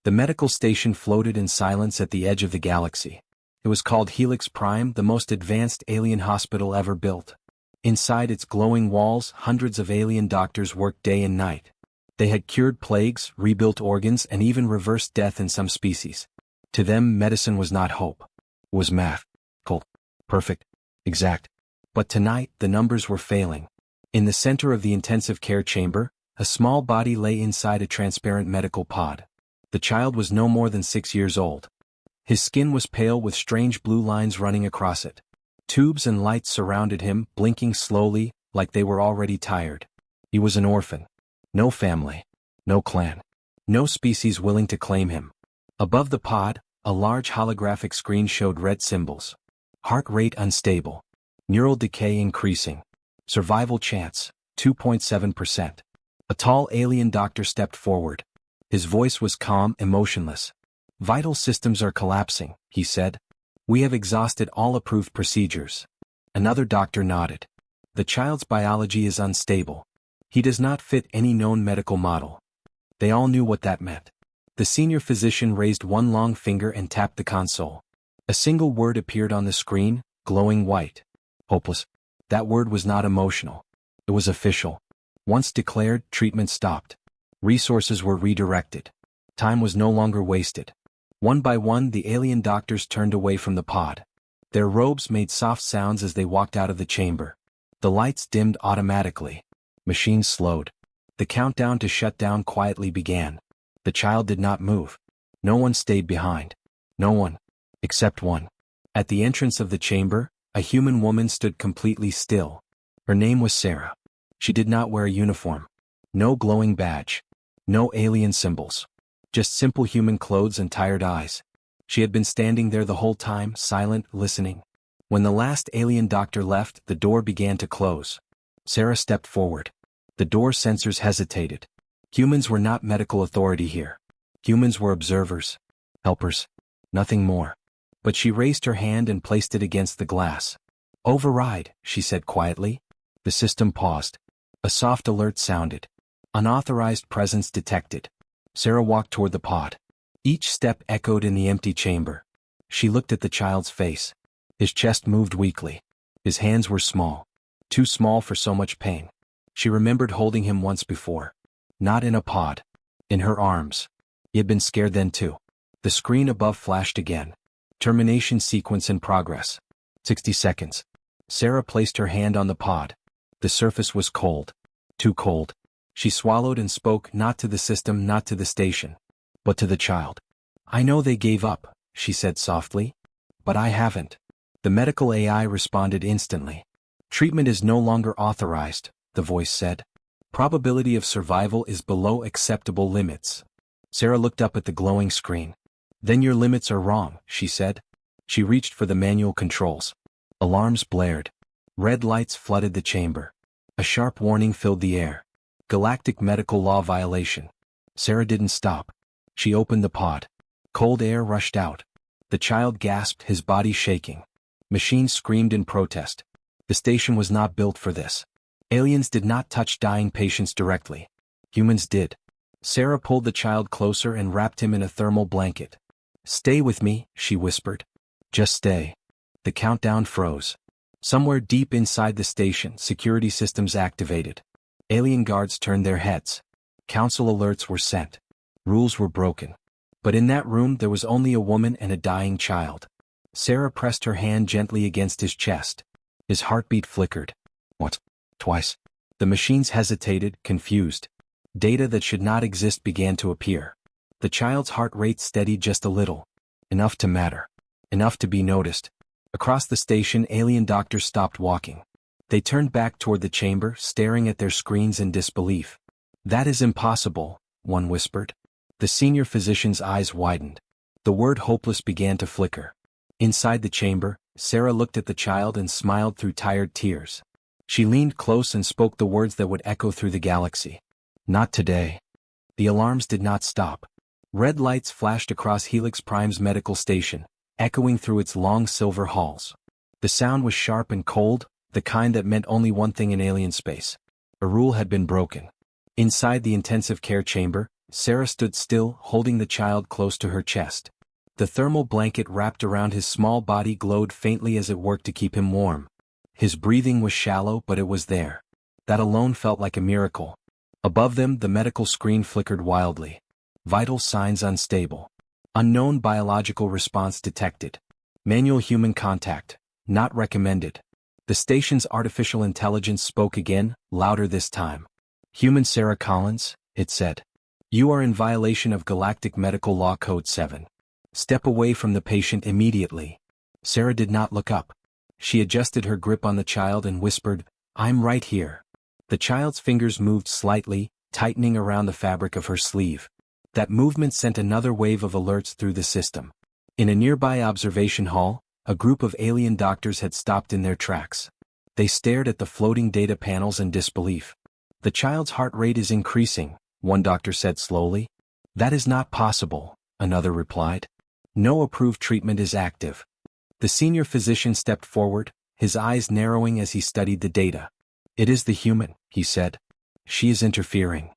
The medical station floated in silence at the edge of the galaxy. It was called Helix Prime, the most advanced alien hospital ever built. Inside its glowing walls, hundreds of alien doctors worked day and night. They had cured plagues, rebuilt organs, and even reversed death in some species. To them, medicine was not hope. It was math. Cold. Perfect. Exact. But tonight, the numbers were failing. In the center of the intensive care chamber, a small body lay inside a transparent medical pod. The child was no more than 6 years old. His skin was pale with strange blue lines running across it. Tubes and lights surrounded him, blinking slowly, like they were already tired. He was an orphan. No family. No clan. No species willing to claim him. Above the pod, a large holographic screen showed red symbols. Heart rate unstable. Neural decay increasing. Survival chance, 2.7%. A tall alien doctor stepped forward. His voice was calm, emotionless. "Vital systems are collapsing," he said. "We have exhausted all approved procedures." Another doctor nodded. "The child's biology is unstable. He does not fit any known medical model." They all knew what that meant. The senior physician raised one long finger and tapped the console. A single word appeared on the screen, glowing white. Hopeless. That word was not emotional. It was official. Once declared, treatment stopped. Resources were redirected. Time was no longer wasted. One by one, the alien doctors turned away from the pod. Their robes made soft sounds as they walked out of the chamber. The lights dimmed automatically. Machines slowed. The countdown to shut down quietly began. The child did not move. No one stayed behind. No one. Except one. At the entrance of the chamber, a human woman stood completely still. Her name was Sarah. She did not wear a uniform. No glowing badge. No alien symbols. Just simple human clothes and tired eyes. She had been standing there the whole time, silent, listening. When the last alien doctor left, the door began to close. Sarah stepped forward. The door sensors hesitated. Humans were not medical authority here. Humans were observers. Helpers. Nothing more. But she raised her hand and placed it against the glass. "Override," she said quietly. The system paused. A soft alert sounded. Unauthorized presence detected. Sarah walked toward the pod. Each step echoed in the empty chamber. She looked at the child's face. His chest moved weakly. His hands were small. Too small for so much pain. She remembered holding him once before. Not in a pod. In her arms. He had been scared then too. The screen above flashed again. Termination sequence in progress. 60 seconds. Sarah placed her hand on the pod. The surface was cold. Too cold. She swallowed and spoke, not to the system, not to the station, but to the child. "I know they gave up," she said softly. "But I haven't." The medical AI responded instantly. "Treatment is no longer authorized," the voice said. "Probability of survival is below acceptable limits." Sarah looked up at the glowing screen. "Then your limits are wrong," she said. She reached for the manual controls. Alarms blared. Red lights flooded the chamber. A sharp warning filled the air. Galactic medical law violation. Sarah didn't stop. She opened the pod. Cold air rushed out. The child gasped, his body shaking. Machines screamed in protest. The station was not built for this. Aliens did not touch dying patients directly. Humans did. Sarah pulled the child closer and wrapped him in a thermal blanket. "Stay with me," she whispered. "Just stay." The countdown froze. Somewhere deep inside the station, security systems activated. Alien guards turned their heads. Council alerts were sent. Rules were broken. But in that room there was only a woman and a dying child. Sarah pressed her hand gently against his chest. His heartbeat flickered. "What? Twice?" The machines hesitated, confused. Data that should not exist began to appear. The child's heart rate steadied just a little. Enough to matter. Enough to be noticed. Across the station, alien doctors stopped walking. They turned back toward the chamber, staring at their screens in disbelief. "That is impossible," one whispered. The senior physician's eyes widened. The word hopeless began to flicker. Inside the chamber, Sarah looked at the child and smiled through tired tears. She leaned close and spoke the words that would echo through the galaxy. "Not today." The alarms did not stop. Red lights flashed across Helix Prime's medical station, echoing through its long silver halls. The sound was sharp and cold, the kind that meant only one thing in alien space. A rule had been broken. Inside the intensive care chamber, Sarah stood still, holding the child close to her chest. The thermal blanket wrapped around his small body glowed faintly as it worked to keep him warm. His breathing was shallow, but it was there. That alone felt like a miracle. Above them, the medical screen flickered wildly. Vital signs unstable. Unknown biological response detected. Manual human contact. Not recommended. The station's artificial intelligence spoke again, louder this time. Human Sarah Collins, it said. You are in violation of Galactic Medical Law Code 7. Step away from the patient immediately. Sarah did not look up. She adjusted her grip on the child and whispered, I'm right here. The child's fingers moved slightly, tightening around the fabric of her sleeve. That movement sent another wave of alerts through the system. In a nearby observation hall, a group of alien doctors had stopped in their tracks. They stared at the floating data panels in disbelief. The child's heart rate is increasing, one doctor said slowly. That is not possible, another replied. No approved treatment is active. The senior physician stepped forward, his eyes narrowing as he studied the data. It is the human, he said. She is interfering.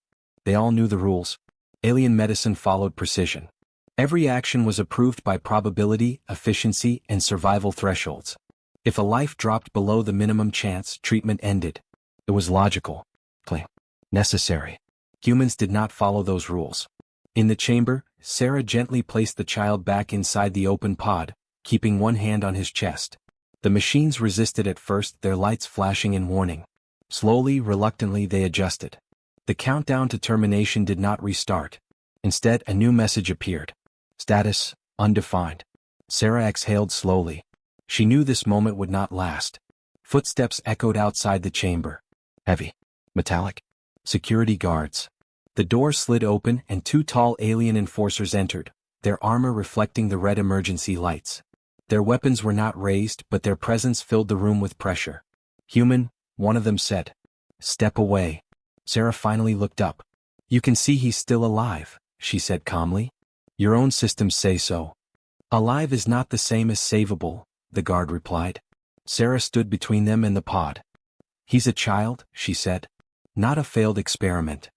They all knew the rules. Alien medicine followed precision. Every action was approved by probability, efficiency, and survival thresholds. If a life dropped below the minimum chance, treatment ended. It was logical. Necessary. Humans did not follow those rules. In the chamber, Sarah gently placed the child back inside the open pod, keeping one hand on his chest. The machines resisted at first, their lights flashing in warning. Slowly, reluctantly they adjusted. The countdown to termination did not restart. Instead, a new message appeared. Status, undefined. Sarah exhaled slowly. She knew this moment would not last. Footsteps echoed outside the chamber. Heavy. Metallic. Security guards. The door slid open and two tall alien enforcers entered, their armor reflecting the red emergency lights. Their weapons were not raised, but their presence filled the room with pressure. Human, one of them said. Step away. Sarah finally looked up. You can see he's still alive, she said calmly. Your own systems say so. Alive is not the same as savable, the guard replied. Sarah stood between them and the pod. He's a child, she said. Not a failed experiment.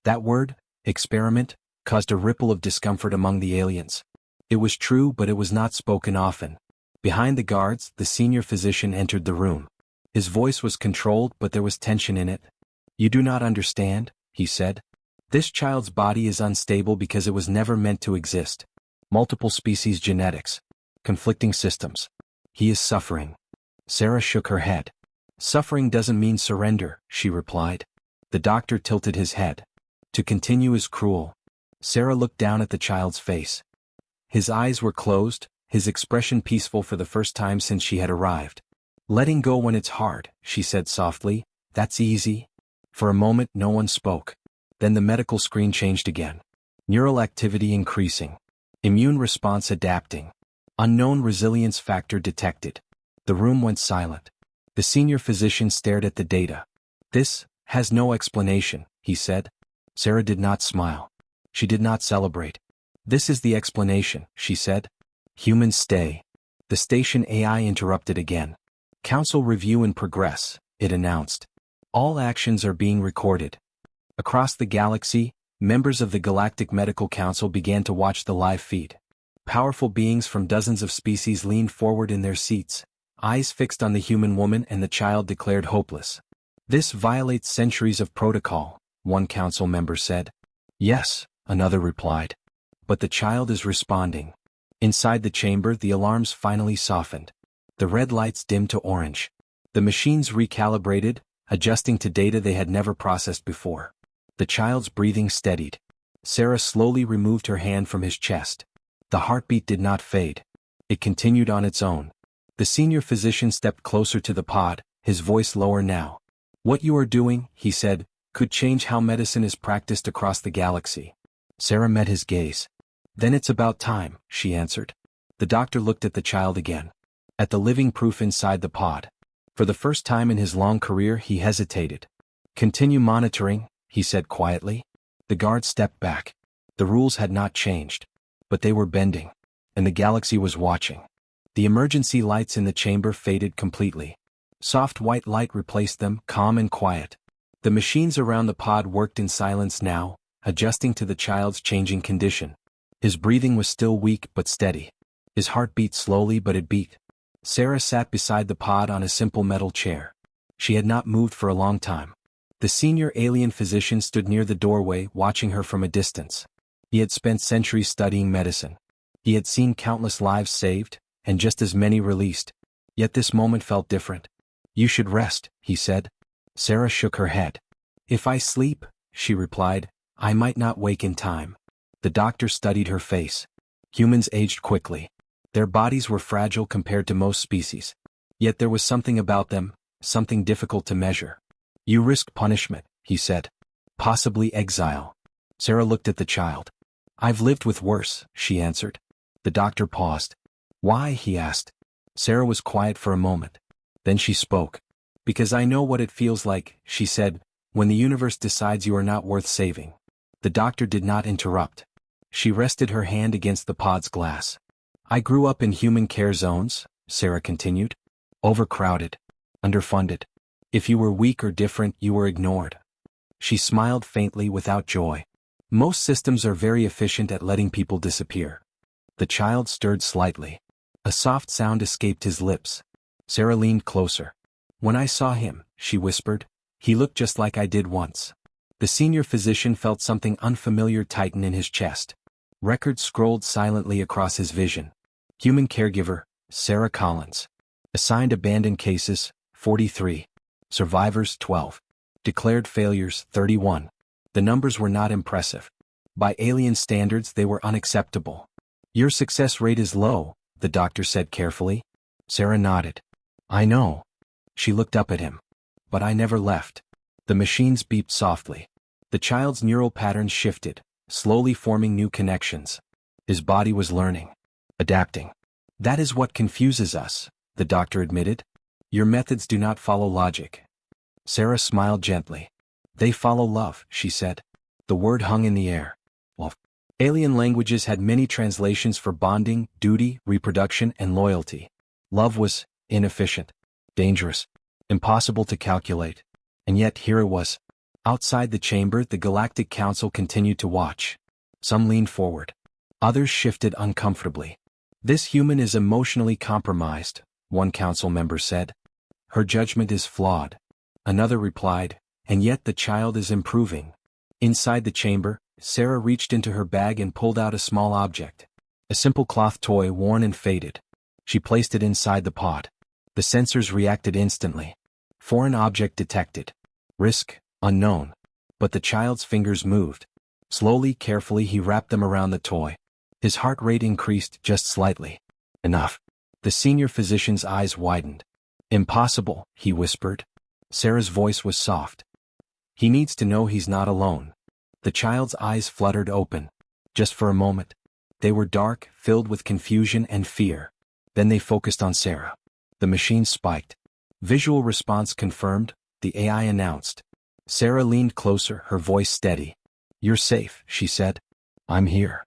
That word, experiment, caused a ripple of discomfort among the aliens. It was true, but it was not spoken often. Behind the guards, the senior physician entered the room. His voice was controlled, but there was tension in it. You do not understand, he said. This child's body is unstable because it was never meant to exist. Multiple species genetics. Conflicting systems. He is suffering. Sarah shook her head. Suffering doesn't mean surrender, she replied. The doctor tilted his head. To continue is cruel. Sarah looked down at the child's face. His eyes were closed, his expression peaceful for the first time since she had arrived. Letting go when it's hard, she said softly. That's easy. For a moment no one spoke. Then the medical screen changed again. Neural activity increasing. Immune response adapting. Unknown resilience factor detected. The room went silent. The senior physician stared at the data. This has no explanation, he said. Sarah did not smile. She did not celebrate. This is the explanation, she said. Humans stay. The station AI interrupted again. Council review in progress, it announced. All actions are being recorded. Across the galaxy, members of the Galactic Medical Council began to watch the live feed. Powerful beings from dozens of species leaned forward in their seats, eyes fixed on the human woman, and the child declared hopeless. This violates centuries of protocol, one council member said. Yes, another replied. But the child is responding. Inside the chamber, the alarms finally softened. The red lights dimmed to orange. The machines recalibrated, adjusting to data they had never processed before. The child's breathing steadied. Sarah slowly removed her hand from his chest. The heartbeat did not fade. It continued on its own. The senior physician stepped closer to the pod, his voice lower now. What you are doing, he said, could change how medicine is practiced across the galaxy. Sarah met his gaze. Then it's about time, she answered. The doctor looked at the child again. At the living proof inside the pod. For the first time in his long career he hesitated. Continue monitoring, he said quietly. The guard stepped back. The rules had not changed. But they were bending. And the galaxy was watching. The emergency lights in the chamber faded completely. Soft white light replaced them, calm and quiet. The machines around the pod worked in silence now, adjusting to the child's changing condition. His breathing was still weak but steady. His heart beat slowly, but it beat. Sarah sat beside the pod on a simple metal chair. She had not moved for a long time. The senior alien physician stood near the doorway, watching her from a distance. He had spent centuries studying medicine. He had seen countless lives saved, and just as many released. Yet this moment felt different. "You should rest," he said. Sarah shook her head. "If I sleep," she replied, "I might not wake in time." The doctor studied her face. Humans aged quickly. Their bodies were fragile compared to most species. Yet there was something about them, something difficult to measure. "You risk punishment," he said. "Possibly exile." Sarah looked at the child. "I've lived with worse," she answered. The doctor paused. "Why?" he asked. Sarah was quiet for a moment. Then she spoke. "Because I know what it feels like," she said, "when the universe decides you are not worth saving." The doctor did not interrupt. She rested her hand against the pod's glass. "I grew up in human care zones," Sarah continued. "Overcrowded. Underfunded. If you were weak or different, you were ignored." She smiled faintly without joy. "Most systems are very efficient at letting people disappear." The child stirred slightly. A soft sound escaped his lips. Sarah leaned closer. "When I saw him," she whispered, "he looked just like I did once." The senior physician felt something unfamiliar tighten in his chest. Records scrolled silently across his vision. Human caregiver, Sarah Collins. Assigned abandoned cases, 43. Survivors, 12. Declared failures, 31. The numbers were not impressive. By alien standards, they were unacceptable. "Your success rate is low," the doctor said carefully. Sarah nodded. "I know." She looked up at him. "But I never left." The machines beeped softly. The child's neural patterns shifted, slowly forming new connections. His body was learning. Adapting. "That is what confuses us," the doctor admitted. "Your methods do not follow logic." Sarah smiled gently. "They follow love," she said. The word hung in the air. Love. Alien languages had many translations for bonding, duty, reproduction, and loyalty. Love was inefficient, dangerous, impossible to calculate. And yet here it was. Outside the chamber, the Galactic Council continued to watch. Some leaned forward. Others shifted uncomfortably. "This human is emotionally compromised," one council member said. "Her judgment is flawed." Another replied, "And yet the child is improving." Inside the chamber, Sarah reached into her bag and pulled out a small object. A simple cloth toy worn and faded. She placed it inside the pod. The sensors reacted instantly. Foreign object detected. Risk, unknown. But the child's fingers moved. Slowly, carefully he wrapped them around the toy. His heart rate increased just slightly. "Enough." The senior physician's eyes widened. "Impossible," he whispered. Sarah's voice was soft. "He needs to know he's not alone." The child's eyes fluttered open. Just for a moment. They were dark, filled with confusion and fear. Then they focused on Sarah. The machine spiked. Visual response confirmed, the AI announced. Sarah leaned closer, her voice steady. "You're safe," she said. "I'm here."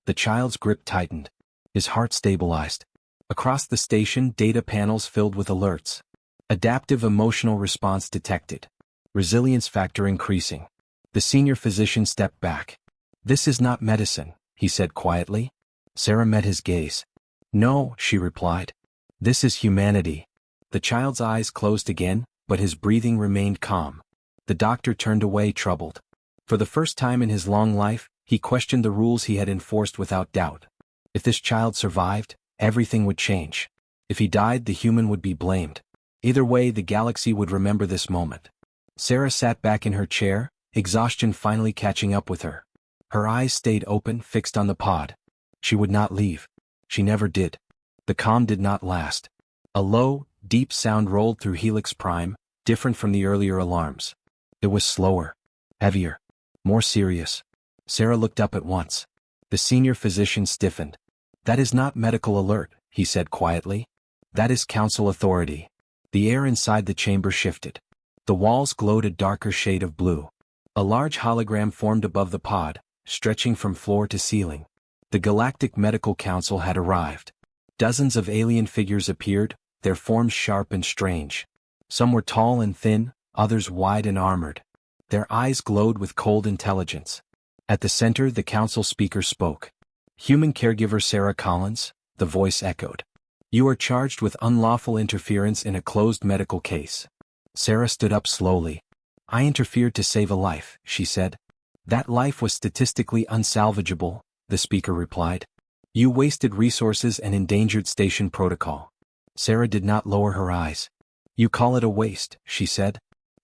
The child's grip tightened. His heart stabilized. Across the station, data panels filled with alerts. Adaptive emotional response detected. Resilience factor increasing. The senior physician stepped back. "This is not medicine," he said quietly. Sarah met his gaze. "No," she replied. "This is humanity." The child's eyes closed again, but his breathing remained calm. The doctor turned away troubled. For the first time in his long life, he questioned the rules he had enforced without doubt. If this child survived, everything would change. If he died, the human would be blamed. Either way, the galaxy would remember this moment. Sarah sat back in her chair, exhaustion finally catching up with her. Her eyes stayed open, fixed on the pod. She would not leave. She never did. The calm did not last. A low, deep sound rolled through Helix Prime, different from the earlier alarms. It was slower, heavier, more serious. Sarah looked up at once. The senior physician stiffened. "That is not medical alert," he said quietly. "That is council authority." The air inside the chamber shifted. The walls glowed a darker shade of blue. A large hologram formed above the pod, stretching from floor to ceiling. The Galactic Medical Council had arrived. Dozens of alien figures appeared, their forms sharp and strange. Some were tall and thin, others wide and armored. Their eyes glowed with cold intelligence. At the center, the council speaker spoke. Human caregiver Sarah Collins, the voice echoed. You are charged with unlawful interference in a closed medical case. Sarah stood up slowly. I interfered to save a life, she said. That life was statistically unsalvageable, the speaker replied. You wasted resources and endangered station protocol. Sarah did not lower her eyes. You call it a waste, she said.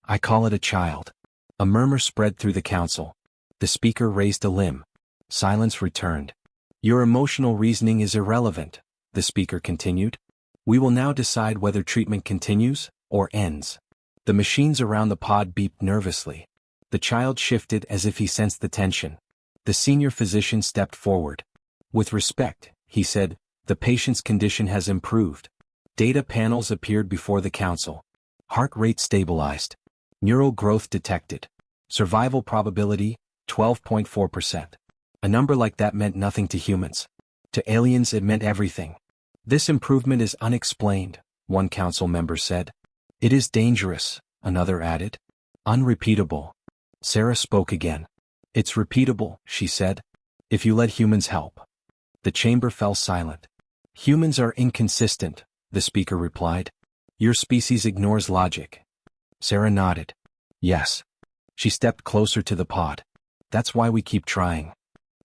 I call it a child. A murmur spread through the council. The speaker raised a limb. Silence returned. Your emotional reasoning is irrelevant, the speaker continued. We will now decide whether treatment continues or ends. The machines around the pod beeped nervously. The child shifted as if he sensed the tension. The senior physician stepped forward. With respect, he said, the patient's condition has improved. Data panels appeared before the council. Heart rate stabilized. Neural growth detected. Survival probability, 12.4%. A number like that meant nothing to humans. To aliens it meant everything. This improvement is unexplained, one council member said. It is dangerous, another added. Unrepeatable. Sarah spoke again. It's repeatable, she said. If you let humans help. The chamber fell silent. Humans are inconsistent, the speaker replied. Your species ignores logic. Sarah nodded. Yes. She stepped closer to the pod. That's why we keep trying.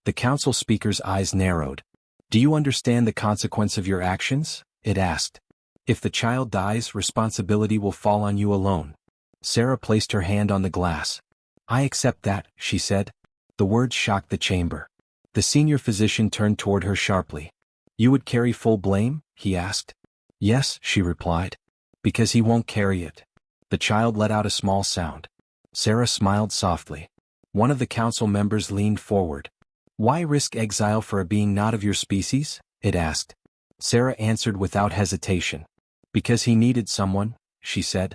The council speaker's eyes narrowed. Do you understand the consequence of your actions? It asked. If the child dies, responsibility will fall on you alone. Sarah placed her hand on the glass. I accept that, she said. The words shocked the chamber. The senior physician turned toward her sharply. You would carry full blame? He asked. Yes, she replied. Because he won't carry it. The child let out a small sound. Sarah smiled softly. One of the council members leaned forward. Why risk exile for a being not of your species? It asked. Sarah answered without hesitation. Because he needed someone, she said.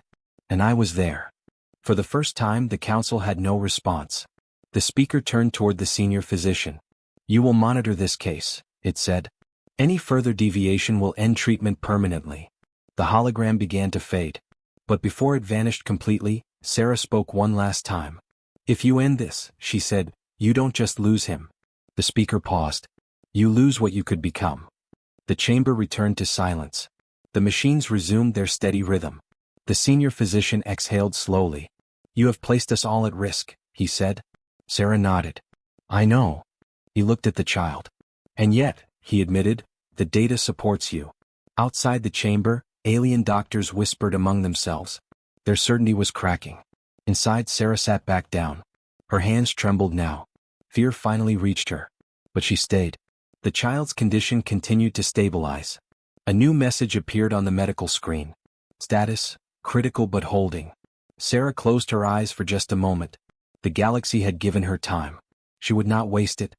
And I was there. For the first time the council had no response. The speaker turned toward the senior physician. You will monitor this case, it said. Any further deviation will end treatment permanently. The hologram began to fade. But before it vanished completely, Sarah spoke one last time. If you end this, she said, you don't just lose him. The speaker paused. You lose what you could become. The chamber returned to silence. The machines resumed their steady rhythm. The senior physician exhaled slowly. You have placed us all at risk, he said. Sarah nodded. I know. He looked at the child. And yet, he admitted, the data supports you. Outside the chamber, alien doctors whispered among themselves. Their certainty was cracking. Inside, Sarah sat back down. Her hands trembled now. Fear finally reached her. But she stayed. The child's condition continued to stabilize. A new message appeared on the medical screen. Status, critical but holding. Sarah closed her eyes for just a moment. The galaxy had given her time. She would not waste it.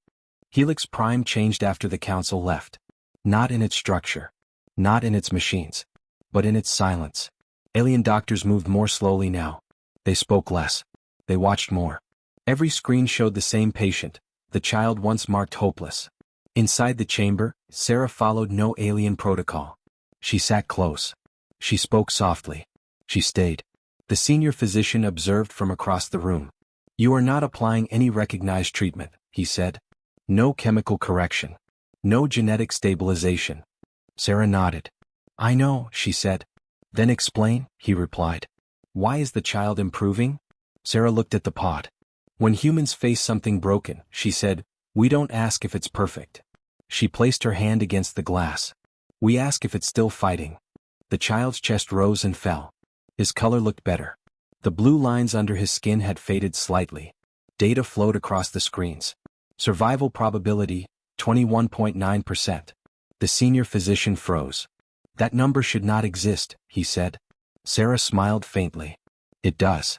Helix Prime changed after the council left. Not in its structure. Not in its machines. But in its silence. Alien doctors moved more slowly now. They spoke less. They watched more. Every screen showed the same patient, the child once marked hopeless. Inside the chamber, Sarah followed no alien protocol. She sat close. She spoke softly. She stayed. The senior physician observed from across the room. You are not applying any recognized treatment, he said. No chemical correction. No genetic stabilization. Sarah nodded. I know, she said. Then explain, he replied. Why is the child improving? Sarah looked at the pod. When humans face something broken, she said, we don't ask if it's perfect. She placed her hand against the glass. We ask if it's still fighting. The child's chest rose and fell. His color looked better. The blue lines under his skin had faded slightly. Data flowed across the screens. Survival probability, 21.9%. The senior physician froze. That number should not exist, he said. Sarah smiled faintly. It does.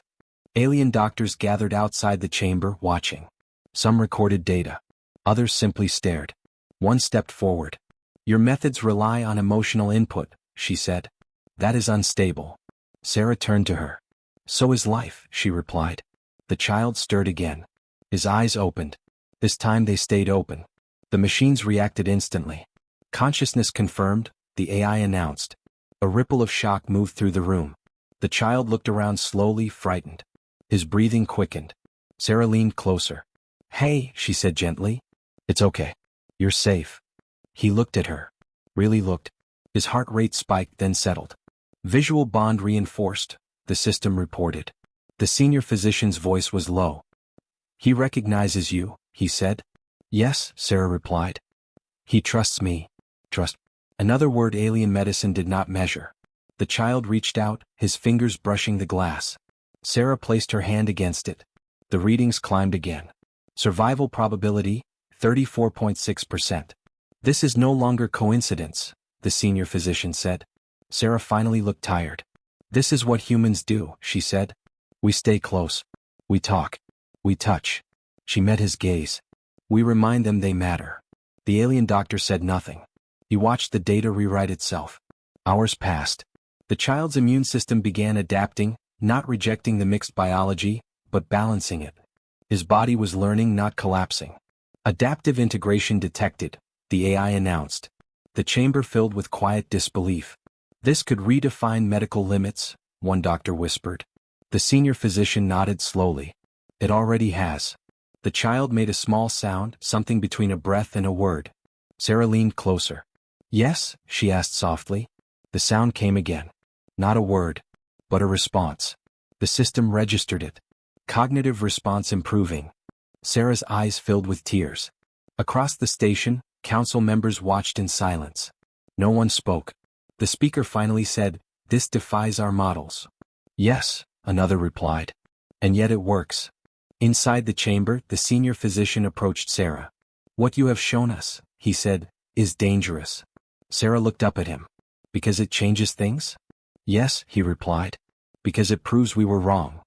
Alien doctors gathered outside the chamber, watching. Some recorded data. Others simply stared. One stepped forward. Your methods rely on emotional input, she said. That is unstable. Sarah turned to her. So is life, she replied. The child stirred again. His eyes opened. This time they stayed open. The machines reacted instantly. Consciousness confirmed, the AI announced. A ripple of shock moved through the room. The child looked around slowly, frightened. His breathing quickened. Sarah leaned closer. Hey, she said gently. It's okay. You're safe. He looked at her. Really looked. His heart rate spiked, then settled. Visual bond reinforced, the system reported. The senior physician's voice was low. He recognizes you, he said. Yes, Sarah replied. He trusts me. Trust. Another word alien medicine did not measure. The child reached out, his fingers brushing the glass. Sarah placed her hand against it. The readings climbed again. Survival probability, 34.6%. This is no longer coincidence, the senior physician said. Sarah finally looked tired. This is what humans do, she said. We stay close. We talk. We touch. She met his gaze. We remind them they matter. The alien doctor said nothing. He watched the data rewrite itself. Hours passed. The child's immune system began adapting, not rejecting the mixed biology, but balancing it. His body was learning, not collapsing. Adaptive integration detected, the AI announced. The chamber filled with quiet disbelief. This could redefine medical limits, one doctor whispered. The senior physician nodded slowly. It already has. The child made a small sound, something between a breath and a word. Sarah leaned closer. Yes, she asked softly. The sound came again. Not a word, but a response. The system registered it. Cognitive response improving. Sarah's eyes filled with tears. Across the station, council members watched in silence. No one spoke. The speaker finally said, "This defies our models." Yes, another replied. And yet it works. Inside the chamber, the senior physician approached Sarah. What you have shown us, he said, is dangerous. Sarah looked up at him. Because it changes things? Yes, he replied. Because it proves we were wrong.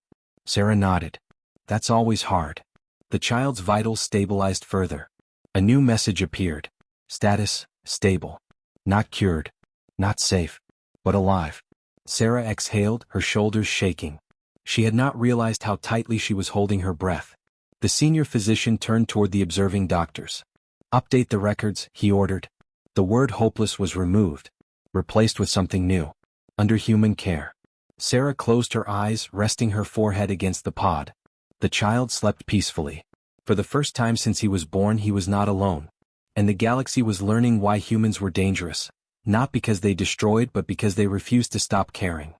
Sarah nodded. That's always hard. The child's vitals stabilized further. A new message appeared. Status, stable. Not cured. Not safe. But alive. Sarah exhaled, her shoulders shaking. She had not realized how tightly she was holding her breath. The senior physician turned toward the observing doctors. Update the records, he ordered. The word hopeless was removed, replaced with something new. Under human care. Sarah closed her eyes, resting her forehead against the pod. The child slept peacefully. For the first time since he was born, he was not alone. And the galaxy was learning why humans were dangerous. Not because they destroyed, but because they refused to stop caring.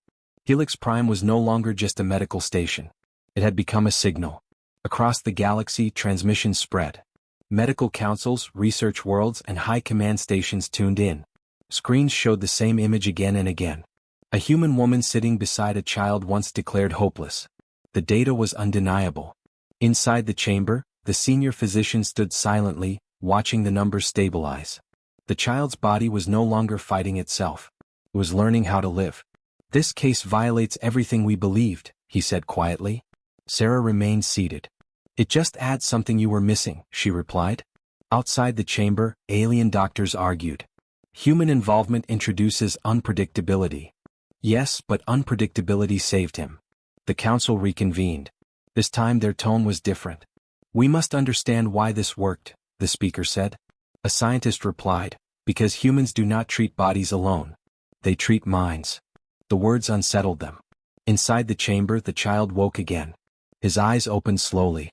Helix Prime was no longer just a medical station. It had become a signal. Across the galaxy, transmissions spread. Medical councils, research worlds, and high command stations tuned in. Screens showed the same image again and again. A human woman sitting beside a child once declared hopeless. The data was undeniable. Inside the chamber, the senior physician stood silently, watching the numbers stabilize. The child's body was no longer fighting itself. It was learning how to live. This case violates everything we believed, he said quietly. Sarah remained seated. It just adds something you were missing, she replied. Outside the chamber, alien doctors argued. Human involvement introduces unpredictability. Yes, but unpredictability saved him. The council reconvened. This time their tone was different. We must understand why this worked, the speaker said. A scientist replied, because humans do not treat bodies alone. They treat minds. The words unsettled them. Inside the chamber, the child woke again. His eyes opened slowly.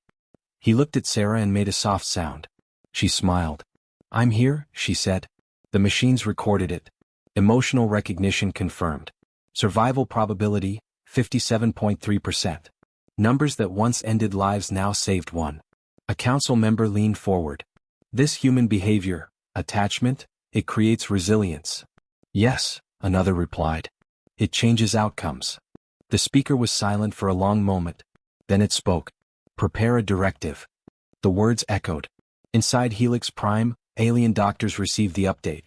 He looked at Sarah and made a soft sound. She smiled. I'm here, she said. The machines recorded it. Emotional recognition confirmed. Survival probability, 57.3%. Numbers that once ended lives now saved one. A council member leaned forward. This human behavior, attachment, it creates resilience. Yes, another replied. It changes outcomes. The speaker was silent for a long moment. Then it spoke. Prepare a directive. The words echoed. Inside Helix Prime, alien doctors received the update.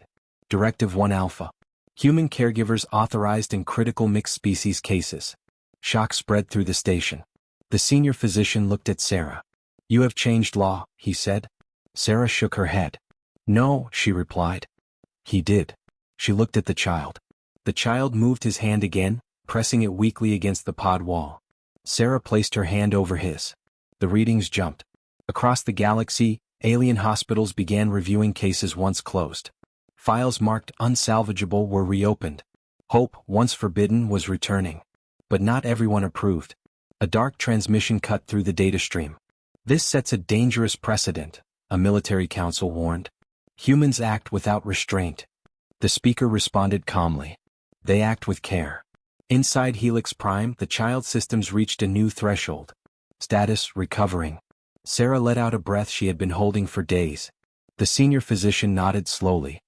Directive 1 Alpha. Human caregivers authorized in critical mixed species cases. Shock spread through the station. The senior physician looked at Sarah. You have changed law, he said. Sarah shook her head. No, she replied. He did. She looked at the child. The child moved his hand again, pressing it weakly against the pod wall. Sarah placed her hand over his. The readings jumped. Across the galaxy, alien hospitals began reviewing cases once closed. Files marked unsalvageable were reopened. Hope, once forbidden, was returning. But not everyone approved. A dark transmission cut through the data stream. This sets a dangerous precedent, a military council warned. Humans act without restraint. The speaker responded calmly. They act with care. Inside Helix Prime, the child systems reached a new threshold. Status: recovering. Sarah let out a breath she had been holding for days. The senior physician nodded slowly.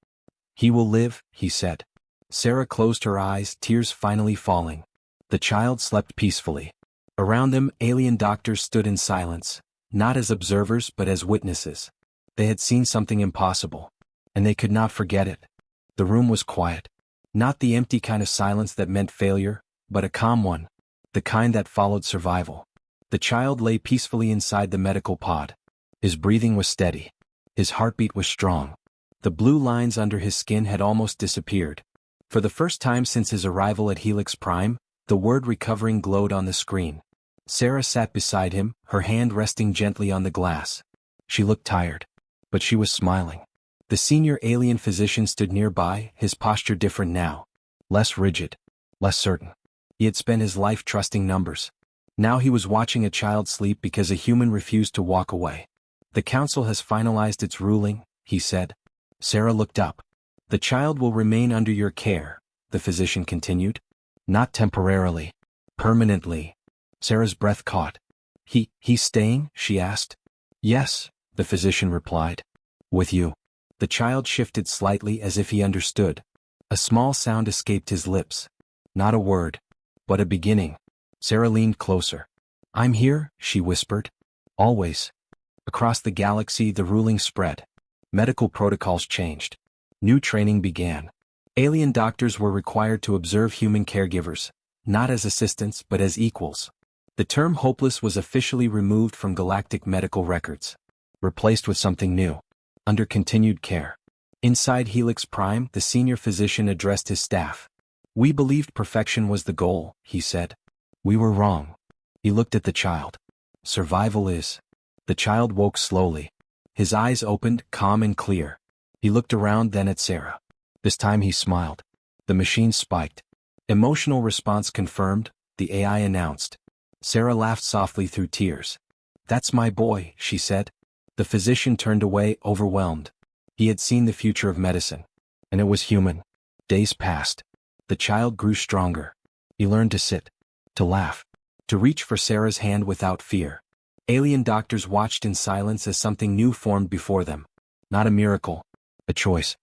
He will live, he said. Sarah closed her eyes, tears finally falling. The child slept peacefully. Around them, alien doctors stood in silence, not as observers but as witnesses. They had seen something impossible, and they could not forget it. The room was quiet. Not the empty kind of silence that meant failure, but a calm one, the kind that followed survival. The child lay peacefully inside the medical pod. His breathing was steady. His heartbeat was strong. The blue lines under his skin had almost disappeared. For the first time since his arrival at Helix Prime, the word recovering glowed on the screen. Sarah sat beside him, her hand resting gently on the glass. She looked tired, but she was smiling. The senior alien physician stood nearby, his posture different now. Less rigid, less certain. He had spent his life trusting numbers. Now he was watching a child sleep because a human refused to walk away. The council has finalized its ruling, he said. Sarah looked up. The child will remain under your care, the physician continued. Not temporarily. Permanently. Sarah's breath caught. He's staying? She asked. Yes, the physician replied. With you. The child shifted slightly as if he understood. A small sound escaped his lips. Not a word, but a beginning. Sarah leaned closer. I'm here, she whispered. Always. Across the galaxy the ruling spread. Medical protocols changed. New training began. Alien doctors were required to observe human caregivers, not as assistants but as equals. The term hopeless was officially removed from galactic medical records. Replaced with something new. Under continued care. Inside Helix Prime, the senior physician addressed his staff. We believed perfection was the goal, he said. We were wrong. He looked at the child. Survival is. The child woke slowly. His eyes opened, calm and clear. He looked around, then at Sarah. This time he smiled. The machine spiked. Emotional response confirmed, the AI announced. Sarah laughed softly through tears. That's my boy, she said. The physician turned away, overwhelmed. He had seen the future of medicine. And it was human. Days passed. The child grew stronger. He learned to sit. To laugh. To reach for Sarah's hand without fear. Alien doctors watched in silence as something new formed before them. Not a miracle. A choice.